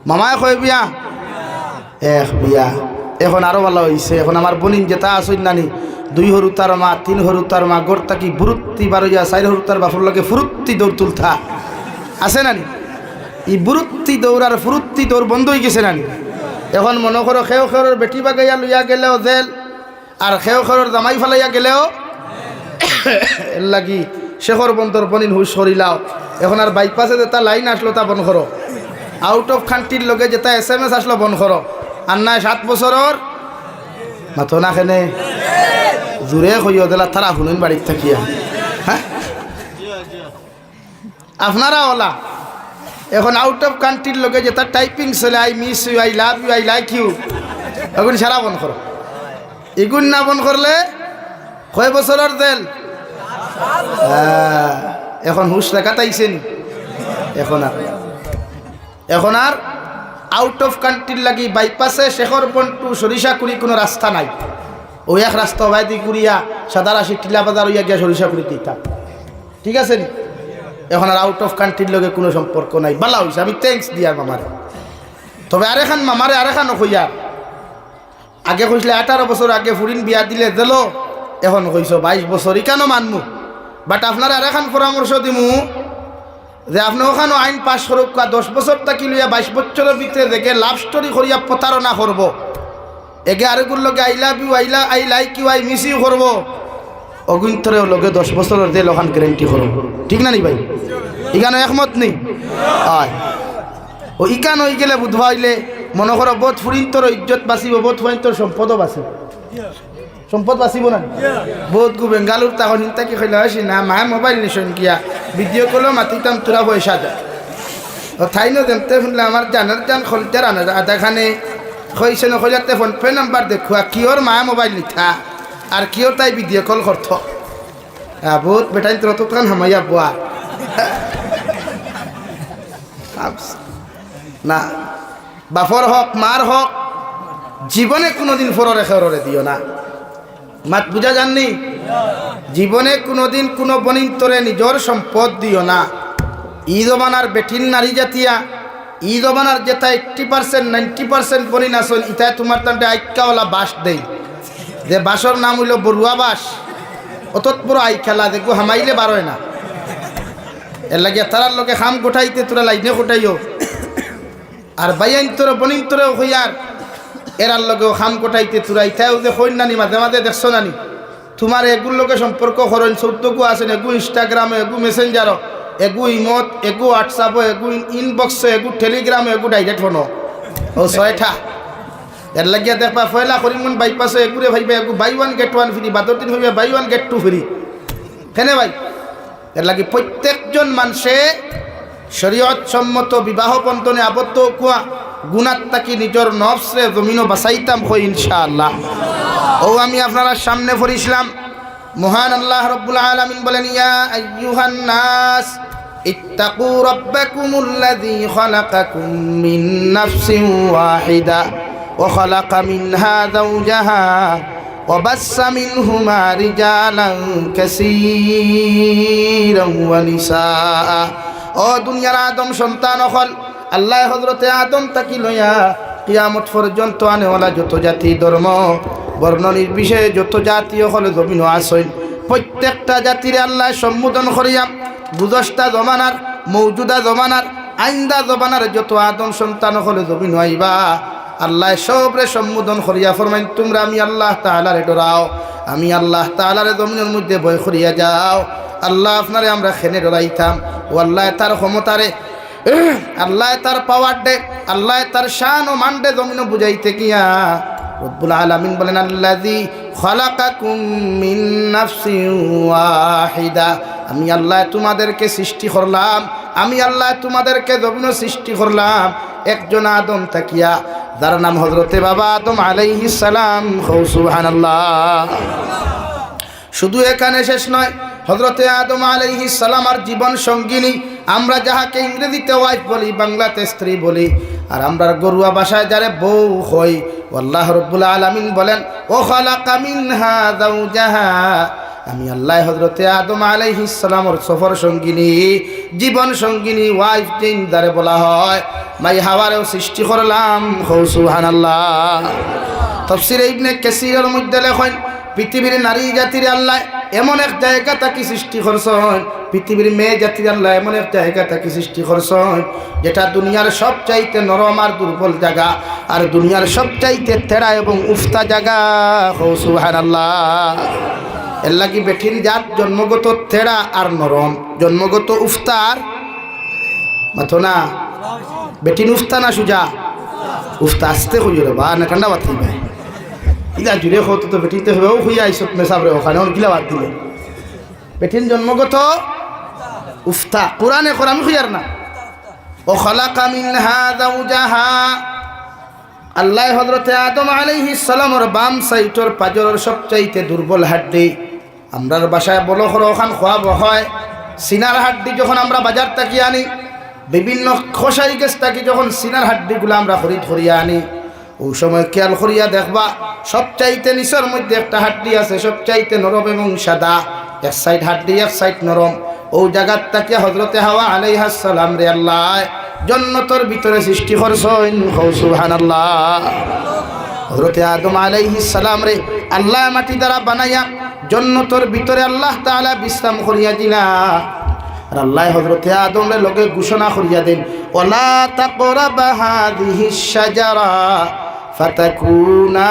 মামায় কয় বিয়া বিয়া। এখন আরো ভালো হয়েছে, এখন আমার বোনিন যেটা আসইন নানি 2 হরুতার মা 3 হরুতার মা গোড় কি বুরুত্তি বারোয়া 4 হরুতার বাপুর লগে ফুরুত্তি দৌড় তুলতা আছে নানি। এই বুরুত্তি দৌড়ার ফুরুত্তি দৌড় বন্ধ হয়ে গেছে নানি। এখন মনে করো খেও খেওর বেটি বাগাইয়া লইয়া গেলেও জেল, আর খেও খেওর জামাই ফেলাইয়া গেলেও এর লাগি শেখর বন্দর বনিন হুশ করিলাও। এখন আর বাইপাসে যেটা লাইন আসলো তা বন করো, আউট অফ কান্ট্রির লগে যেটা SMS আসলো বন করো। আর নাই 7 বছরের মাথো না খেনে জোরে কইও দিলা তারা শুনুন বাড়ির থাকিয়া। হ্যাঁ আপনারা ওলা এখন আউট অফ কান্ট্রির লগে যেটা টাইপিং চলে I miss you, I love you, I like you, এখন সারা বন করো। এগুন না বন করলে কয় বছরের জেল। এখন হুশ রেখা তাইছে নি। এখন আর আউট অফ কান্ট্রির লাগি বাইপাসে শেখর বন্টু সরিষাকুড়ি কোনো রাস্তা নাই। ওই এক রাস্তা বাইদি কুড়িয়া সাদারাশি টিলা বাজার হইয়া গিয়া সরিষাকুড়ি দিতাম, ঠিক আছে নি। এখন আর আউট অফ কান্ট্রির লগে কোনো সম্পর্ক নাই। বালা হইছে, আমি থ্যাঙ্কস দিয়ার মামারে। তবে আরেখান মামারে আরেখানো কইয়া আগে কইসলে 18 বছর আগে ফুরিন বিয়া দিলে দিল, এখন কইস 22 বছর কেন মানমু। বাট আপনার আরেখান পরামর্শ দিমু যে আপনি ওখানে আইন পাশ করুক, 10 বছর থাকি লইয়া 22 বছরের ভিতরে দেখে লাভ স্টোরি করিয়া প্রতারণা করবো, এগে আরেকগুর লগে I love you, I like you, I miss you করবো, অগুন্তরেও লগে 10 বছরের দিয়ে ওখান গ্যারেন্টি করবো, ঠিক না নি ভাই? ইখানো একমত নেই। ও ইকান হয়ে গেলে বুধবা হইলে মনে করো বোধ ফুরিন্তর ইজ্জত বাঁচিব, বোধ ফুরিন্তর সম্পদও বাঁচিব। সম্পদ বাঁচিব না বহুত গু বেঙ্গালুর তখন হিন্তাকে কইলে আসি না মায় মোবাইল নিশন গিয়া ভিডিও কলেও মাতিতাম তোরা পয়সা দেয় ও থাই ন দেমতে শুনলে আমার জানার জান খলতে রানা আধাখানে কইছে নকইলাতে ফোন পে নাম্বার দেখুয়া কিওর মায়া মোবাইল লিখা আর কিওর তাই ভিডিও কল করত বহুত বেটাই তোর তখন হামাইয়া বুয়া না বাপর হক মার হক জীবনে কোনোদিন ফররে খেররে দিও না। মাত বুঝা জাননি? জীবনে কোনোদিন কোনো বনিন্তরে নিজের সম্পদ দিও না। ই জমানার বেঠিন নারী জাতিয়া ই জমানার যেটা 80% 90% বনিন আসল ইতায় তোমার তান্ডে আইকাওয়ালা বাস দেই, যে বাসর নাম হইল বড়ুয়া বাস। অতত বড় আই খেলা দেখবো হামাইলে বারোয় না। এর লাগিয়া তারার লোকে খাম গোটাইতে তোরা লাইনে গোটাইও, আর বাইয়াইন তোর বনিন তোরেও হইয়ার এরার লগেও খাম কোটাইতে তুরা ইথাও যে হইন নানি মাঝে মাঝে দেখছো নানি তোমার এগুর লোকে সম্পর্ক করেন 14 আছেন, এগু ইনস্টাগ্রামে, এগু মেসেঞ্জারও, এগু ইমত, এগু হোয়াটসঅ্যাপও, এগু ইনবক্সে, এগু টেলিগ্রামে, এগু ডাইরেক্ট ফোনও ও 6টা। এর লাগিয়া দেখবা ফয়লা করিমগঞ্জ বাইপাসে এগুরে ভাইবে এগু বাই 1 গেট 1 ফ্রি, বাদর দিন ভাইবে বাই 1 গেট 2 ফ্রি। কেনে ভাই? এর লাগি প্রত্যেকজন মানুষে শরীয়ত সম্মত বিবাহ বন্ধনে আবদ্ধ কুয়া গুনাত তাকি নিজের নফসরে জমিনও বাঁচাইতাম কই ইনশাআল্লাহ। ও আমি আপনারা সামনে পড়িছিলাম মহান আল্লাহ রাব্বুল আলামিন বলেন ইয়া আইয়ুহান নাস ইত্তাকু রাব্বাকুমুল্লাযী খালাকাকুম মিন নাফসিন ওয়াহিদা ওয়া খালাকা মিনহা যাওজাহা ওয়া বাসসা মিনহুমা রিজালান কাসীরান ওয়া নিসা। ও দুনিয়ার আদম সন্তান হল আল্লাহ হযরতে আদম তাকি লইয়া কিয়ামত পর্যন্ত আনেওয়ালা যত জাতি ধর্ম বর্ণ নির্বিশেষে যত জাতীয় হলে জমিন আসইন প্রত্যেকটা জাতির আল্লাহ সম্বোধন করিয়া গুজস্তা জমানার মৌজুদা জমানার আইন্দা জমানার যত আদম সন্তান হলে জমিন আইবা আল্লাহ সবরে সম্বোধন করিয়া ফরমাইন তোমরা আমি আল্লাহ তাআলারে ডরাও, আমি আল্লাহ তাআলারে জমিনের মধ্যে ভয় করিয়া যাও। আল্লাহ আপনারে আমরা খেনে ডরাইতাম ও আল্লাহ তার ক্ষমতারে আল্লাহ তার পাওয়ার দে আল্লাহ তার শান ও মানডে জমিন বুঝাইতে গিয়া রব্বুল আলামিন বলেন আল্লাযী খালাকাকুম মিন নাফসিন ওয়াহিদা, আমি আল্লাহ তোমাদেরকে সৃষ্টি করলাম, আমি আল্লাহ তোমাদেরকে জমিন সৃষ্টি করলাম একজন আদম তাকিয়া যার নাম হযরতে বাবা আদম আলাইহিস সালাম। সুবহানাল্লাহ। শুধু এখানে শেষ নয়, হযরতে আদম আলাইহিস সালাম আর জীবন সঙ্গিনী আমরা যাহাকে ইংরেজিতে ওয়াইফ বলি, বাংলাতে স্ত্রী বলি, আর আমরা গরুয়া ভাষায় যারে বউ হই, আল্লাহ রাব্বুল আলামিন বলেন ও খালাকা মিনহা যাওজাহা, আমি আল্লাহ হযরতে আদম আলাইহিস সালামের সফর সঙ্গিনী জীবন সঙ্গিনী ওয়াইফ তিন দ্বারে বলা হয় মাই হাওয়ারেও সৃষ্টি করলাম সুবহানাল্লাহ। তাফসীরে ইবনে কাসীরের মধ্যে লেখেন পৃথিবীর নারী জাতির আল্লাহ এমন এক জায়গা তাকে সৃষ্টি করছেন, পৃথিবীর মেয়ে জাতির আল্লাহ এমন এক জায়গা তাকে সৃষ্টি করছেন যেটা দুনিয়ার সবচাইতে নরম আর দুর্বল জায়গা, আর দুনিয়ার সবচাইতে তেড়া এবং উফতা জায়গা সুবহানাল্লাহ। এর লাগি বেঠির জাত জন্মগত তেড়া আর নরম, জন্মগত উফতার মাথো না বেঠিন উফতা না সুজা উফতা আসতে হইল বা না কান্ডা বাতি ভাই ইলা জুড়ে হতো তো বেটিতে হবেও হইয়া আইসত মেসাবরে ওখানে ওর গিলা বাদ দিলে বেঠিন জন্মগত উফতা কোরআনে কোরআন হইয়ার না ও খালাকা মিনহা যাওজাহা। আল্লাহ হযরতে আদম আলাইহিস সালামের বাম সাইটর পাজরের সবচাইতে দুর্বল হাড্ডি, আমরার বাসায় বলো হর ওখান খোয়াব হয় সিনার হাড্ডি যখন আমরা বাজার থেকে আনি, বিভিন্ন খোসাই গেছ থাকি যখন সিনার হাড্ডিগুলো আমরা খরিদ করিয়া আনি, ওই সময় খেয়াল করিয়া দেখবা সবচাইতে নিচের মধ্যে একটা হাড্ডি আছে সবচাইতে নরম এবং সাদা, এক সাইড হাড্ডি এক সাইড নরম। ও জায়গার তাকে হযরতে হাওয়া আলাইহিস সালাম রে আল্লাহ জান্নাতের ভিতরে সৃষ্টি করছেন সুবহানাল্লাহ। হযরতে আদম আলাইহিস সালাম রে আল্লাহ মাটি দ্বারা বানাইয়া জান্নাতের ভিতরে আল্লাহ তাআলা বিশ্রাম করিয়া দিলা। আর আল্লাহ হযরতে আদম রে লগে ঘোষণা করিয়া দেন ওয়ালা তাকরাবা হাযিহিশ শাজারা ফাতাকুনা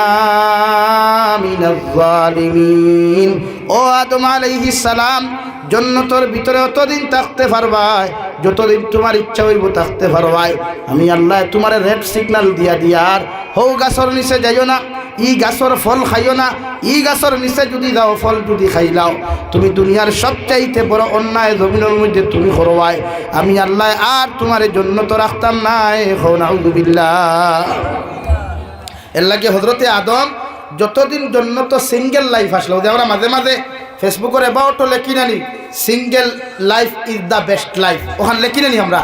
মিনাজ জালিমিন। ও আদম আলাইহিস সালাম জান্নাতের ভিতরে অতদিন থাকতে পারবাই যতদিন তোমার ইচ্ছা হইব থাকতে পারবাই। আমি আল্লাহ তোমার রেড সিগন্যাল দিয়া দিয়ার হৌ গাছর নিচে যাইও না, ই গাছর ফল খাইও না, ই গাছর নিচে যদি যাও ফল যদি খাইলাও তুমি দুনিয়ার সবচাইতে বড় অন্যায় জমিনের মধ্যে তুমি করবাই। আমি আল্লাহ আর তোমার জান্নাত রাখতাম নাই। নাউযুবিল্লাহ। এর লাগে হযরতে আদম যতদিন জান্নাত সিঙ্গেল লাইফ আসলো, আমরা মাঝে মাঝে ফেসবুকের এবাউটও লেখি নানি single life is the best life, ওখানে লেখি নানি আমরা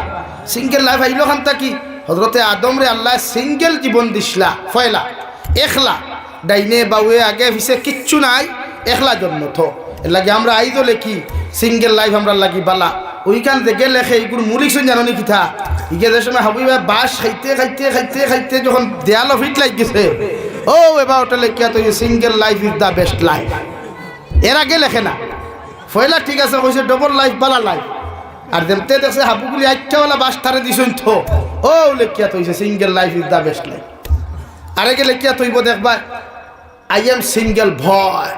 সিঙ্গেল লাইফ আইলো ওখান থাকি হযরতে আদম রে আল্লাহ সিঙ্গেল জীবন দিসলা, ফয়লা একলা, ডাইনে বাউয়ে আগে পিছে কিচ্ছু নাই, একলা জন্মত। এর লাগে আমরা আইজও লেখি সিঙ্গেল লাইফ আমরা লাগি বালা, ওইখান থেকে লেখে এইগুলো মুলিকছেন জানো নি কিথা ইকে যে সময় হাবি ভাই বাস খাইতে খাইতে খাইতে খাইতে যখন দেয়ালো ফিট লাগিছে ও এবার ওটা লেখিয়া তো single life is the best life. এর আগে লেখে না ফয়লা ঠিক আছে কইছে ডবল লাইফ বালা লাইফ, আর যেমতে দেখছে হাবুগুলি আইটাওয়ালা বাস তারে দিছেন তো ও লেখিয়া তো single life is the best life. আরেকে লেখিয়া তৈব দেখবা আই এম সিঙ্গেল ভয়,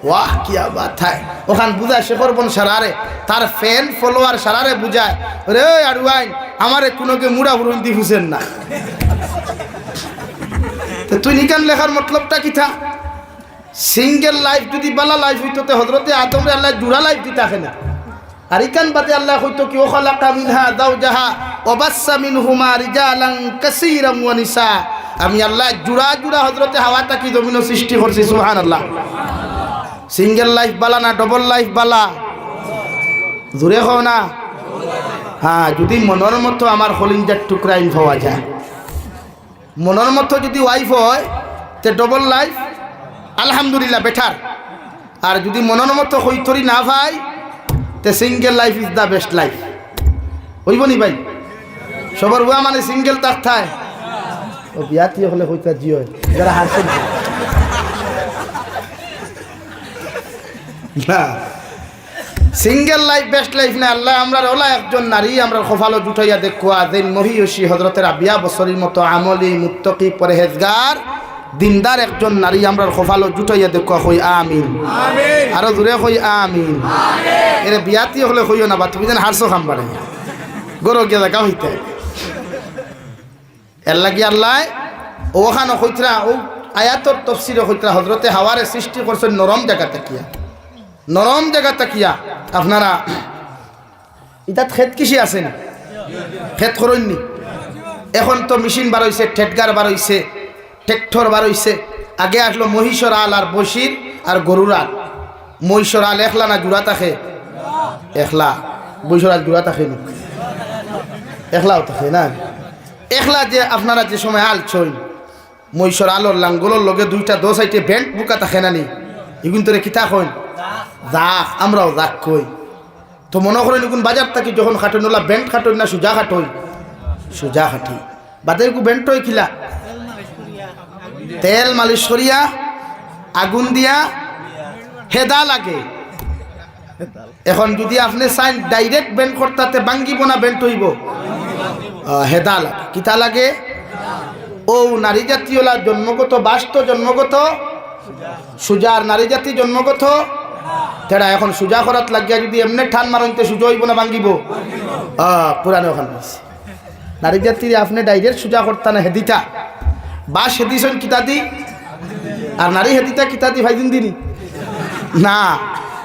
ওয়াহ কিয়া বাত হয়, ওখান বুঝায় শেখর বন সারারে তার ফ্যান ফলোয়ার সারারে বুঝায় রে আরুয়াইন আমারে কোনোকে মুড়া ফুরুন দি ফুসেন না। তুই নিকান লেখার মতলবটা কি থা? সিঙ্গেল লাইফ যদি বালা লাইফ হইতো তে হযরতে আদম রে আল্লাহ জুড়া লাইফ দিতা কেনা, আর ইকান বাদে আল্লাহ হইতো কি ও খালাকা মিনহা যাওজাহা ওয়া বাসসা মিনহুমা রিজালান কাসীরাম ওয়া নিসা। আমি আল্লাহ জুড়া জুড়া হযরতে হাওয়া তাকি জমিন সৃষ্টি করছি সুবহানাল্লাহ। সিঙ্গেল লাইফ বালা না ডবল লাইফ বালা? জুড়ে হও না। হ্যাঁ, যদি মনের মতো আমার হলিঞ্জার টুকরা ইন পাওয়া যায়, মনের মতো যদি ওয়াইফ হয় তে ডবল লাইফ আলহামদুলিল্লাহ বেটার, আর যদি মনের মতো হইতরি না ভাই তে single life is the best life. হইব নি ভাই? সবার বুয়া মানে সিঙ্গেল তার থায় ও বিয়াতি হলে হইতা জি হয় যারা হাসেন না, সিঙ্গেল লাইফ বেস্ট লাইফ না। আল্লাহ আমরা ওলা একজন নারী আমরা কপালও জুটাইয়া দেখুয়া দেন মহিষী হযরতের রাবিয়া বছরের মতো আমলি মুত্তাকি পরহেজগার দিনদার একজন নারী আমরা কপালও জুটাইয়া দেখুয়া কই আমিন, আরো জোরে কই আমিন। এর বিয়াতি হলে কইও না বা তুমি যেন হারছো খাম্বারে গরো গিয়া দেখা হইতে। এর লাগি আল্লাহ ওখানে কইতরা ও আয়াতর তফসিরে কইতরা হযরতে হাওয়ারে সৃষ্টি করছেন নরম জায়গা তাকিয়া, নরম জায়গা তাকিয়া। আপনারা ইতাত খেত কৃষি আছেন, খেত করইনি, এখন তো মেশিন বার হইছে, ঠেটগার বার হইছে, ট্রেক্টর বার হইছে। আগে আসলো মহিষর আল আর বসির আর গরুর আল। মহিষর আল একলা না জোড়া থাকে? একলা। বৈশর আল জোড়া থাকে না? একলাও থাকে না? একলা যে আপনারা যে সময় আল ছই মহিষর আলোর লাঙ্গলের লগে দুইটা দো সাইটে ব্যান্ড বুকা থাকে না নি, এগুন তোরে কিতা কইন যাক আমরাও যাক কই তো মনে করেন কোন বাজার থাকি যখন খাটন ওলা বেন্ট খাটন না সুজা খাটই সুজা খাটি বাদে কু বেন্টই খিলা তেল মালিশ করিয়া আগুন দিয়া হেদা লাগে এখন যদি আপনি চাইন ডাইরেক্ট বেন্ট করতে ভাঙ্গিব না বেন্ট হইব হেদা লাগে কিতা লাগে ও নারী জাতীয়লা জন্মগত বাস্ত জন্মগত সুজার নারী জাতি জন্মগত তেরা এখন সুজা করাত লাগিয়া যদি এমনি ঠান মারতে সুজা হইব না ভাঙ্গিব পুরানো ওখান নারী জাতির আপনি ডাইরেক্ট সুজা করতা না হেদিতা বাস হেদিছেন কিতা দি আর নারী হেদিতা কিতা দি ভাইদিন দিনি না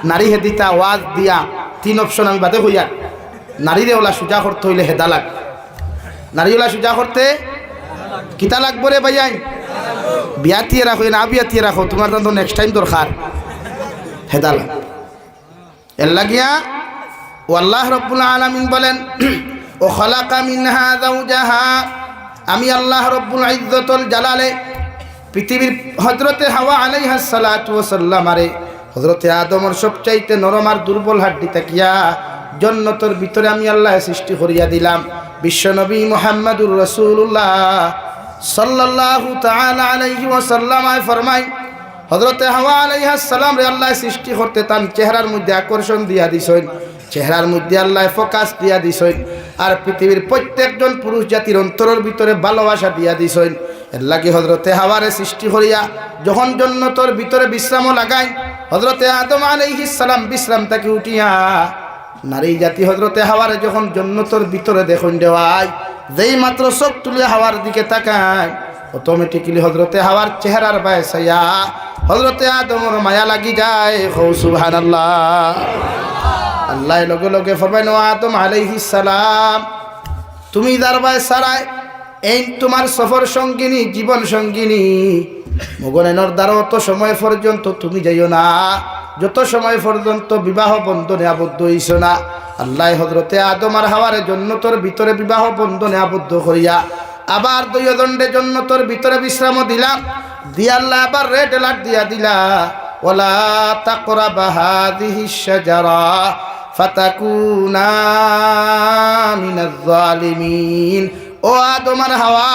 নারী হেদিতা ওয়াজ দিয়া 3 অপশন আমি বাদে হইয়া নারীরে ওলা সুজা করতে হইলে হেদা লাগ নারী ওলা সুজা করতে কিতা লাগবো রে ভাইয়াই বিয়াতিয়ে রাখো না বিয়াতিয়ে রাখো তোমার তো নেক্সট টাইম দরকার হেদা লাগ এর লাগিয়া ও আল্লাহ রব্বুল আলামিন বলেন ও খালাকা মিনহা যাওজাহা আমি আল্লাহ রব্বুল ইজ্জতুল জালালে পৃথিবীর হযরতে হাওয়া আলাইহিস সালাতু ওয়াস সালাম আরে হযরতে আদমর সবচাইতে নরম আর দুর্বল হাড্ডি তাকিয়া জান্নাতের ভিতরে আমি আল্লাহ সৃষ্টি করিয়া দিলাম বিশ্বনবী মুহাম্মদুর রাসূলুল্লাহ সাল্লাল্লাহু তাআলা আলাইহি ওয়াসাল্লাম ফরমায় হযরতে হাওয়া আলাইহিস সালাম রে আল্লাহ সৃষ্টি করতে তার চেহারার মধ্যে আকর্ষণ দিয়া দিছেন চেহারার মধ্যে আল্লাহ ফোকাস দিয়া দিছেন আর পৃথিবীর প্রত্যেকজন পুরুষ জাতির অন্তরের ভিতরে ভালোবাসা দিয়া দিছেন এর লাগি হযরতে হাওয়ারে সৃষ্টি করিয়া যখন জান্নাতের ভিতরে বিশ্রাম লাগাই হযরতে আদম আলাইহিস সালাম বিশ্রাম থেকে উঠিয়া নারী জাতি হযরতে হাওয়ারে যখন জান্নাতের ভিতরে দেখুন দেওয়ায় যেই মাত্র চোখ তুলে হাওয়ার দিকে তাকায় অটোমেটিক্যালি হযরতে হাওয়ার চেহারার বায় ছায়া হযরতে আদমের মায়া লাগি যায় সুবহানাল্লাহ আল্লাহ লগে লগে ফরমাইন আদম আলাইহিস সালাম তুমি দরবায় সারায় এই তোমার সফর সঙ্গিনী জীবন সঙ্গিনী মগনের দ্বারা অত সময় পর্যন্ত তুমি যাইও না যত সময় পর্যন্ত বিবাহ বন্ধনে আবদ্ধ হইছ না আল্লাহ হযরতে আদম আর হাওয়ারে জান্নাতের ভিতরে বিবাহ বন্ধনে আবদ্ধ করিয়া আবার দুইজনে জান্নাতের ভিতরে বিশ্রাম দিলাম দিয়া আল্লাহ আবার রেড অ্যালার্ট দিয়া দিলা ওয়ালা তাকরাবা হাযিহিশ শাজারা ফাতাকুনা মিনাজ জালিমিন ও আদম আর হাওয়া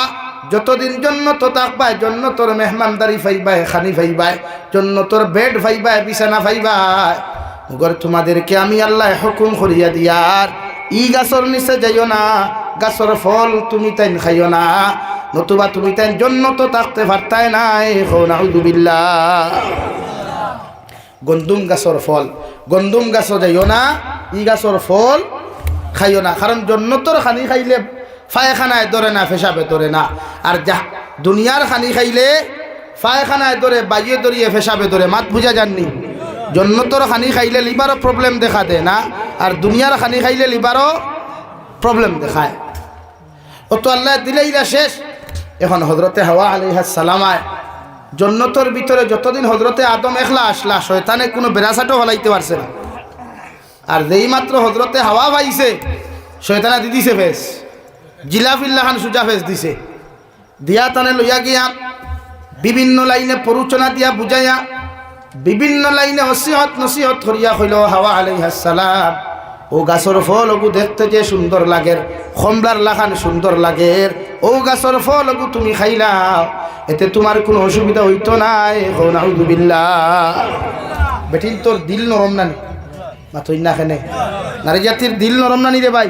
যতদিন জান্নাত থাকবাই জান্নাতের মেহমানদারি পাইবাই খানি পাইবাই জান্নাতের বেড পাইবাই বিছানা পাইবাই মগর তোমাদেরকে আমি আল্লাহ হুকুম করিয়া দিয়ার ই গাছর নিচে যাইও না গাছর ফল তুমি তাইন খাইও না নতুবা তুমি তাইন জান্নাত থাকতে পারতাই নাই নাউযুবিল্লাহ গন্দুম গাছর ফল গন্দুম গাছ যাইও না ই গাছর ফল খাইও না কারণ জান্নাতের খানি খাইলে পায়খানায় ধরে না পেশাবে ধরে না আর যা দুনিয়ার খানি খাইলে পায়খানায় ধরে বাজিয়ে ধরিয়ে পেশাবে ধরে মাত বুঝা যাননি জান্নাতের খানি খাইলে লিভারও প্রবলেম দেখা দেয় না আর দুনিয়ার খানি খাইলে লিভারও প্রবলেম দেখায় ও তো আল্লাহ দিলেই না শেষ এখন হযরতে হাওয়া আলাইহিস সালামায় জান্নাতের ভিতরে যতদিন হযরতে আদম একলা আসলা শয়তানে কোনো বেরাসাটো হলাইতে পারছে না আর যেই মাত্র হযরতে হাওয়া পাইছে শয়তানা দি দিছে ফেস জিলাফিল্লাহ খান সুজা ফেস দিছে দিয়া তানে লইয়া গিয়া বিভিন্ন লাইনে পরুচনা দিয়া বুঝাইয়া বিভিন্ন লাইনে নসিহত করিয়া হইল হাওয়া আলাইহিস সালাম ও গাছর ফল ওগু দেখতে যে সুন্দর লাগে কমলার লাখান সুন্দর লাগে ও গাছর ফল ওগু তুমি খাইলাও এতে তোমার কোনো অসুবিধা হইতো নাই নাউযুবিল্লাহ বেটিন তোর দিল নরম নানি মাথই না খেনে নারী জাতির দিল নরম নানি রে ভাই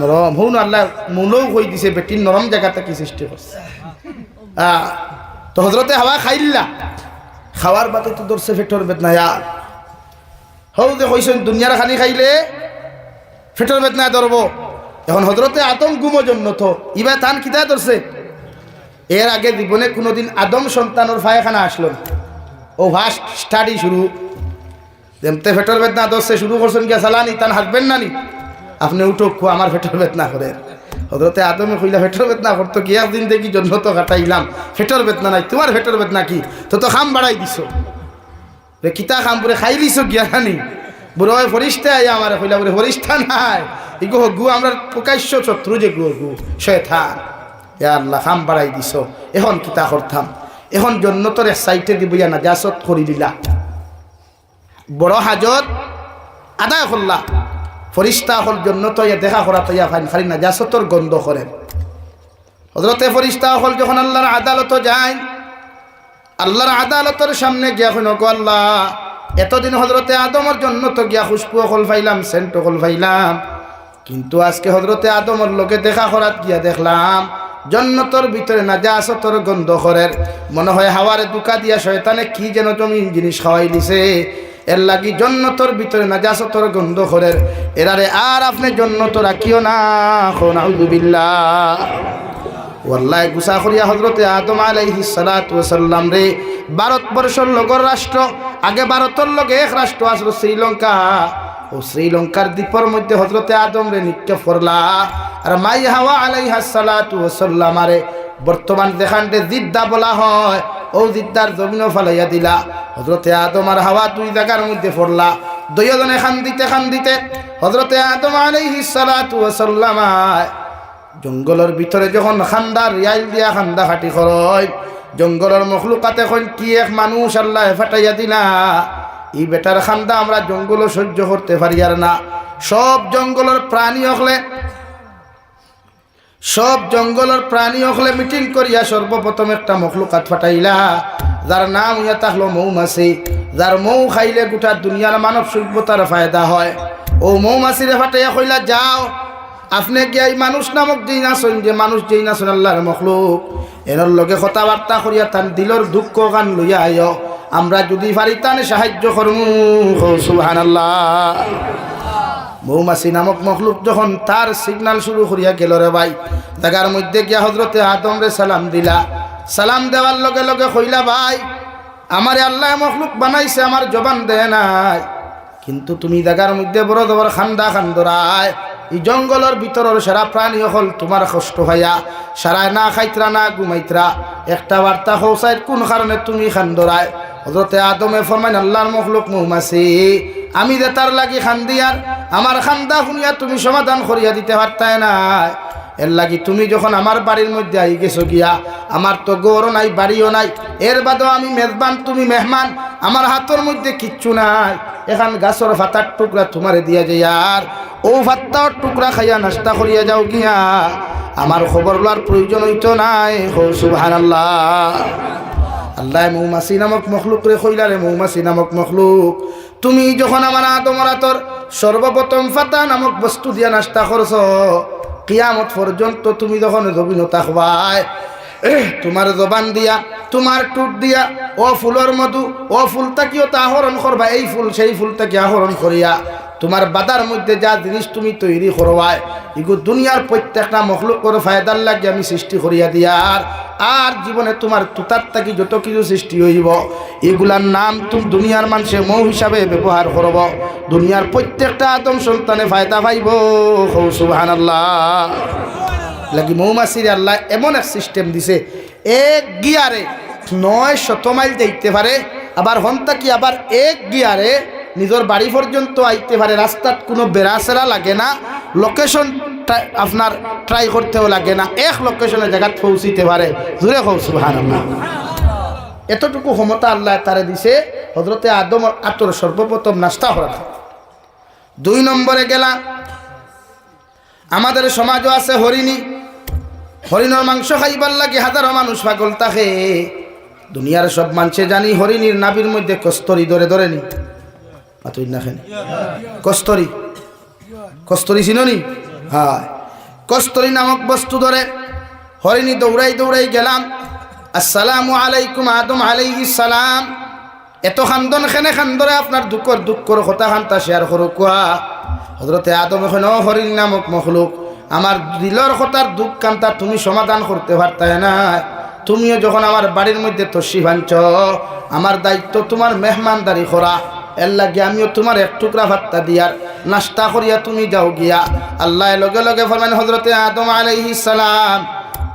নরম হউন আল্লাহ মনও কই দিছে বেটিন নরম জায়গাটা কি সৃষ্টি করছে তো হযরতে হাওয়া খাইলা খাওয়ার বাতে তো ধরছে ফেটর বেদনা হৌ যে কইছেন দুনিয়ার খানি খাইলে ফেটর বেদনা ধরবো এখন হযরতে আদম গুমো জন্য তো ইবা তান কিতা ধরছে এর আগে জীবনে কোনোদিন আদম সন্তানের পায়খানা আসলো না ও ফার্স্ট স্টাডি শুরু যেমতে ফেটর বেদনা ধরছে শুরু করছেন গিয়া চালানি তান হাসবেন না নি আপনি উঠো আমার ফেটর বেদনা করে হযরতে আদমে কইলা ফেটর বেদনা করতো কি একদিন দেখি জন্য তো কাটাইলাম ফেটর বেদনা নাই তোমার ফেটর বেদনা কি তো খাম বাড়াই দিছো রে কিতা খাম পুরে খাই দিছো গিয়া নানি বুড়ো ফরিস্তা আইয়া আমার কইলা বলে ফরিস্তা নাই ইগো গু আমরা প্রকাশ্য শত্রু যে গু শয়তান ইয়া আল্লাহ খাম বাড়াই দিছো এখন কিতা করতাম এখন জান্নাতের সাইটে দিবইয়া নাজাসত করি দিলা বড় হাজত আদায় করলা ফরিস্তা হল জন্য তো দেখা করা তো খালি নাজাসতর গন্ধ করেন। হযরতে ফরিস্তা হল যখন আল্লাহর আদালত যায়, আল্লাহর আদালতের সামনে গিয়া হইন গো আল্লাহ, এতদিন হযরতে আদমের জন্য তো গিয়া খুশবু হল পাইলাম, সেন্ট হল পাইলাম, কিন্তু আজকে হযরতে আদমের লোকে দেখা করাত গিয়া দেখলাম জন্নতর ভিতরে নাজাসতর গন্ধ করের। মনে হয় হাওয়ারে দুকা দিয়া শয়তানে কি যেন জমিন জিনিস খাওয়াই দিছে, এর লাগি জন্নতর ভিতরে নাজাসতর গন্ধ করের। এরারে আর আপনি জন্নত রাখিও না। নাউযুবিল্লাহ। ওয়াল্লাহি গুসা করিয়া হযরতে আদম আলাইহিস সালাতু ওয়াস সালাম রে ভারতবর্ষের লগর রাষ্ট্র, আগে ভারতের লগে এক রাষ্ট্র আসলো শ্রীলঙ্কা, ও শ্রীলঙ্কার দ্বীপের মধ্যে হযরতে আদম রে নিক্ষেপ করলা। আর মাই হাওয়া আলাইহাস সালাতু ওয়াস সালাম আরে বর্তমান যেখানতে জিদ্দা বলা হয়, ও জিদ্দার জমিনও ফালাইয়া দিলা। হযরতে আদম আর হাওয়া দুই জায়গার মধ্যে পড়লা। দুইজনে খান্দিতে হযরতে আদম আলাইহিস সালাতু ওয়াস সালাম জঙ্গলের ভিতরে যখন খান্দার রিয়াইল দিয়া খান্দা খাটি খরয়, জঙ্গলের মখলুকাতে এখন কি এক মানুষ আল্লাহ ফাটাইয়া দিলা। এই বেটার খান্দা আমরা জঙ্গল সহ্য করতে পারি আর না। সব জঙ্গলের প্রাণী হকলে মিটিং করিয়া সর্বপ্রথম একটা মখলুকাত ফাটাইলা, যার নাম ইয়া থাকলো মৌমাছি, যার মৌ খাইলে গোটা দুনিয়ার মানব সভ্যতার ফায়দা হয়। ও মৌমাছিরে ফাটাইয়া কইলা, যাও আপনি কি এই মানুষ নামক যেই নাচন, যে মানুষ যেই নাচন আল্লাহর মখলুক, এর লগে কথাবার্তা করিয়া তার দিলর দুঃখ গান লইয়া আয়, আমরা যদি পারি তানে সাহায্য করমু। সুবহানাল্লাহ। মৌমাছি নামক মখলুক যখন তার সিগনাল শুরু করিয়া গেল রে ভাই, জায়গার মধ্যে গিয়া হযরতে আদম রে সালাম দিলা। সালাম দেওয়ার লগে লগে কইলা, ভাই আমারে আল্লাহ মখলুক বানাইছে, আমার জবান দেয় নাই, কিন্তু তুমি জায়গার মধ্যে বড় বড় খান্দা খান্দরায়, এই জঙ্গলের ভিতরের সারা প্রাণী হল তোমার কষ্ট হইয়া সারায় না খাইতরা না ঘুমাইতরা, একটা বার্তা হৌসাই কোন কারণে তুমি খান্দরায়। হযরতে আদমে ফরমাইন, আল্লাহর মখলুক মৌমাছি, আমি যে তার লাগি খান্দিয়ার, আমার খান্দা শুনিয়া তুমি সমাধান করিয়া দিতে পারতাই না। এর লাগি তুমি যখন আমার বাড়ির মধ্যে আই গেছো গিয়া, আমার তো গৌরও নাই বাড়িও নাই, এর বাদেও আমি মেজবান তুমি মেহমান, আমার হাতের মধ্যে কিচ্ছু নাই, এখান গাছর ফাতার টুকরা তোমারে দিয়া যায়, আর ও ফাত্তার টুকরা খাইয়া নাস্তা করিয়া যাও গিয়া, আমার খবর লওয়ার প্রয়োজন হইতো নাই। সুবহানাল্লাহ। আল্লাহ মৌমাছি নামক মখলুক রে কইলা, রে মৌমাছি নামক মখলুক, তুমি যখন আমার আদমের হাতর সর্বপ্রথম ফাতা নামক বস্তু দিয়া নাস্তা করছ, কিয়ামত পর্যন্ত তুমি যখন জমিন থাকবাই, তোমার জবান দিয়া তোমার টুট দিয়া ও ফুলের মধু, ও ফুলটাকেও তা আহরণ করবা, এই ফুল সেই ফুলটাকে আহরণ করিয়া তোমার বাদার মধ্যে যা জিনিস তুমি তৈরি করবাই, এগুলো দুনিয়ার প্রত্যেকটা মখলুক করে ফায়দার লাগে আমি সৃষ্টি করিয়া দিয়ার। আর জীবনে তোমার তুতার থাকি যত কিছু সৃষ্টি হইব, এগুলার নাম তুমি দুনিয়ার মানুষে মৌ হিসাবে ব্যবহার করব, দুনিয়ার প্রত্যেকটা আদম সন্তানে ফায়দা পাইব। সুবহানাল্লাহ। লাগি মৌমাছির আল্লাহ এমন এক সিস্টেম দিছে, এক গিয়ারে 900 মাইল যাইতে পারে, আবার হন্তা কি আবার এক গিয়ারে নিজের বাড়ি পর্যন্ত আইতে পারে। রাস্তার কোনো বেড়াচেরা লাগে না, লোকেশন আপনার ট্রাই করতেও লাগে না, এক লোকেশনের জায়গায় পৌঁছিতে পারে। জুড়ে হোক সুবহানাল্লাহ। এতটুকু ক্ষমতা আল্লাহ তারে দিছে হযরতে আদম আতর সর্বপ্রথম নাস্তা করা। 2 নম্বরে গেলা, আমাদের সমাজও আছে হরিণী, হরিণের মাংস খাইবার লাগে হাজারো মানুষ পাগল থাকে। দুনিয়ার সব মানুষে জানি হরিণীর নাভির মধ্যে কস্তরি ধরে নি, কস্তরি চিনি? হ্যাঁ, কস্তরি নামক বস্তু ধরে হরিণী দৌড়াই গেলাম, আসসালামু আলাইকুম আদম আলাইহিস সালাম। এত খান্দন খেনে খান্দরে আপনার দুঃখর কথা খান্তা শেয়ার করো কোয়া। হযরতে আদম এখন, হরিণ নামক মখলুক, আমার দিলর কথার দুঃখ কান্তা তুমি সমাধান করতে পারতাই না, তুমিও যখন আমার বাড়ির মধ্যে তশরিফ আনছ, আমার দায়িত্ব তোমার মেহমানদারি করা, এর লাগে আমিও তোমার এক টুকরা ভাতটা দিয়ার নাস্তা করিয়া তুমি যাও গিয়া। আল্লাহ লগে লগে ফরমান হযরতে আদম আলাইহিস সালাম,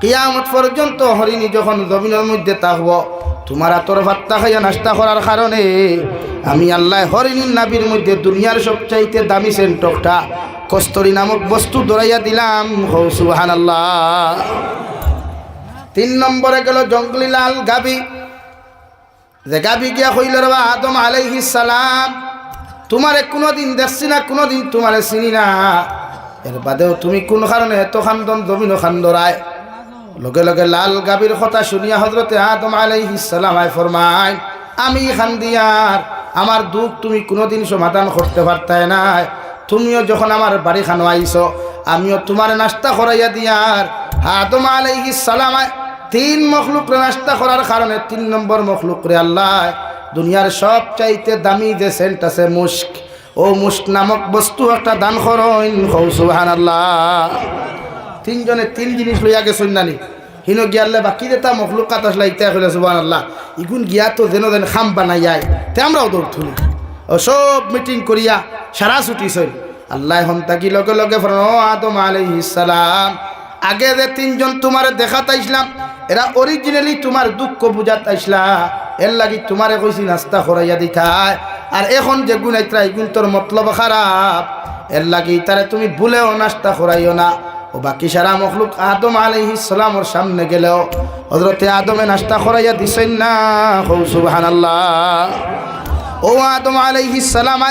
কিয়ামত পর্যন্ত হরিণী যখন জমিনের মধ্যে থাকব, তোমার আতর ভাতটা খাইয়া নাস্তা করার কারণে আমি আল্লাহ হরিণীর নাভির মধ্যে দুনিয়ার সবচাইতে দামি সেন্টকটা কস্তরি নামক বস্তু ধরাইয়া দিলাম। সুবহানাল্লাহ। 3 নম্বরে গেল জঙ্গলি লাল গাবি, যে গাবি গিয়া কইল রে আদম আলাইহিস সালাম, তোমারে কোনোদিন দেখছি না, কোনোদিন তোমারে চিনি না, এর বাদেও তুমি কোন কারণে এত খান্দন জমিন খান্দরায়। লগে লগে লাল গাভীর কথা শুনিয়া হযরতে আদম আলাইহিস সালাম ফরমায়, আমি খান্দিয়ার আমার দুঃখ তুমি কোনোদিন সমাধান করতে পারতাই না। তুমিও যখন আমার বাড়ি খানো আইছো, আমিও তোমার নাস্তা করাইয়া দিয়ার। আদম আলাইহিস সালাম 3 মখলুকরে নাস্তা করার কারণে 3 নম্বর মখলুকরে আল্লাহ দুনিয়ার সবচাইতে দামি যে সেন্ট আছে মুস্ক, ও মুস্ক নামক বস্তু একটা দান করেন। সুবহানাল্লাহ। 3 জনে 3 জিনিস লইয়া গেছেন নানি, হিনো গিয়ালে বাকি যেটা মখলুকাত আসলা ইতা কইলে সুবহানাল্লাহ, ইগুন গিয়া তো যেন যেন খাম বানাইয়ায় তে আমরাও দৌড় তুলি। ও সব মিটিং করিয়া সারা ছুটি সই আল্লাহ হন তাকি লগে লগে ফরন, ও আদম আলাইহিস সালাম, আগে যে 3 জন তোমার দেখাত আইসলাম এরা অরিজিনালি তোমার দুঃখ বুঝাত আইসলা, এর লাগি তোমারে কইছি নাস্তা করাইয়া দিতায়। আর এখন যে গুণ আইত্রা এই গুণ তোর মতলব খারাপ, এর লাগি তারে তুমি ভুলেও নাস্তা করাইও না। ও বাকি সারা মখলুক আদম আলাইহিস সালামের সামনে গেলেও হযরতে আদমে নাস্তা করাইয়া দিছেন না। সুবহানাল্লাহ। ও আদম আলাইহিস সালাম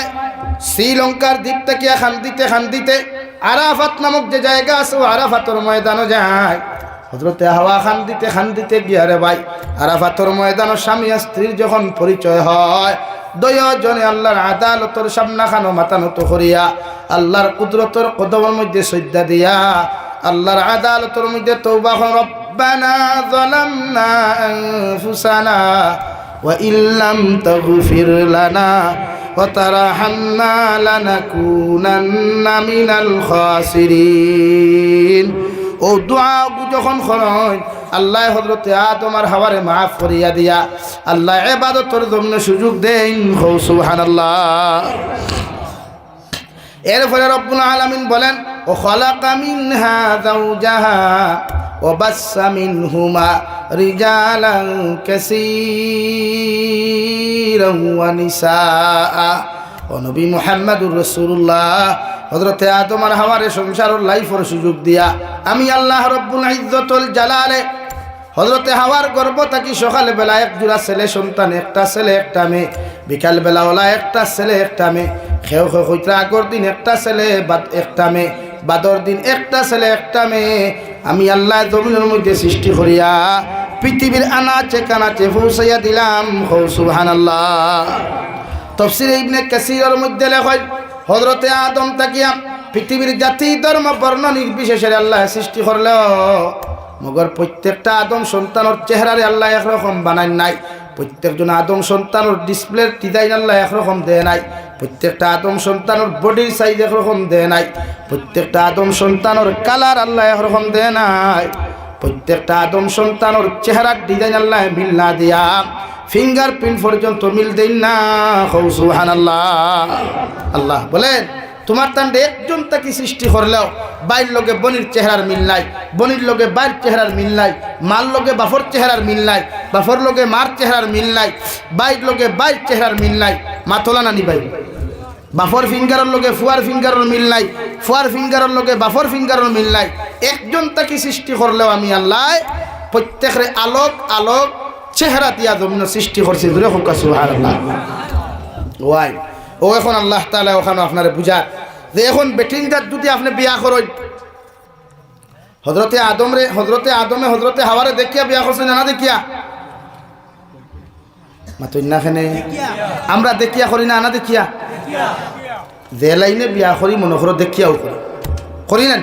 শ্রীলঙ্কার দিক থেকে খান্দিতে আরাফাত নামক যে জায়গা আছে, ও আরাফাতের ময়দানে যায়। হযরতে হাওয়া খান্দিতে গিয়া রে ভাই, আরাফাতের ময়দানে স্বামী আর স্ত্রীর যখন পরিচয় হয়, দুইজনে আল্লাহর আদালতের সামনে খানো মাথা নত করিয়া আল্লাহর কুদরতের কদমের মধ্যে সজদা দিয়া আল্লাহর আদালতের মধ্যে তওবা করেন, রব্বানা যালামনা আনফুসানা ওয়া ইল্লাম তাগফির লানা ওয়া তারহামনা লানাকুনান্না মিনাল খাসিরিন। ও দোয়া যখন করেন আল্লাহ হযরতে আদম আর হাওয়ারে মাফ করিয়া দিয়া আল্লাহ ইবাদতের জন্য সুযোগ দেন। সুবহানাল্লাহ। এরপরে রব্বুল আলামিন বলেন, ও খালাকা মিনহা যাওজাহা ওয়া বাসসা মিনহুমা রিজালান কাসীরান ওয়া নিসাআ। ও নবী মুহাম্মদুর রাসূলুল্লাহ হযরতে আদম আর হাওয়ারে সংসারের লাইফের সুযোগ দিয়া আমি আল্লাহ রব্বুল ইজ্জতুল জালালে হযরতে হাওয়ার গর্ভ থাকি সকাল বেলা এক জোড়া ছেলে সন্তান, একটা ছেলে একটা মেয়ে, বিকাল বেলা ওলা একটা ছেলে একটা মেয়ে, খেউ হইত্রা আগর দিন একটা ছেলে একটা মেয়ে, বাদর দিন একটা ছেলে একটা মেয়ে, আমি আল্লাহ জমিনের মধ্যে সৃষ্টি করিয়া পৃথিবীর আনাচে কানাচে পৌঁছাইয়া দিলাম। সুবহানাল্লাহ। তাফসীর ইবনে কাসীরের মধ্যে লেখেন, হযরতে আদম তাকিয়া পৃথিবীর জাতি ধর্ম বর্ণ নির্বিশেষে আল্লাহ সৃষ্টি করলেও মগর প্রত্যেকটা আদম সন্তানের চেহারারে আল্লাহ একরকম বানায় নাই। প্রত্যেকজন আদম সন্তানের ডিসপ্লের ডিজাইন আল্লাহ একরকম দেয় নাই। প্রত্যেকটা আদম সন্তানের বডির সাইজ একরকম দেয় নাই। প্রত্যেকটা আদম সন্তানের কালার আল্লাহ একরকম দেয় নাই। প্রত্যেকটা আদম সন্তানের চেহারার ডিজাইন আল্লাহ মিল না দিয়া ফিঙ্গার প্রিন্ট পর্যন্ত মিল দেন না। সুবহানাল্লাহ। আল্লাহ বলেন, তোমার তান্ডে একজন তাকে সৃষ্টি করলেও বাইর লোকে বনির চেহারার মিল নাই, বনির লোকে বাইর চেহারার মিল নাই, মার লোকে বাফর চেহারার মিল নাই, বাফর লোকে মার চেহারার মিল নাই, বাইর লোকে বাইর চেহারার মিল নাই। মাতলা নানি ভাই, বাফর ফিঙ্গারের লোকে ফুয়ার ফিঙ্গারের মিল নাই, ফুয়ার ফিঙ্গারের লোকে বাফর ফিঙ্গারের মিল নাই। একজন তাকে সৃষ্টি করলেও আমি আল্লাহ প্রত্যেকের আলোক আলোক চেহারা দিয়া জমিন সৃষ্টি করছি। ধরে হোক সুবহানাল্লাহ। ওয়াই ও এখন আল্লাহ তাআলা ওখানে আপনারে বুঝার যে এখন বেটিংটার যদি আপনি বিয়া করেন, হযরতে হযরতে হাওয়ারে দেখিয়া বিয়া করছেন না দেখিয়া? মাতুই না খানে আমরা দেখিয়া করি না দেখিয়া? যে লাইনে বিয়া করি মনে করো দেখিয়াও করি না।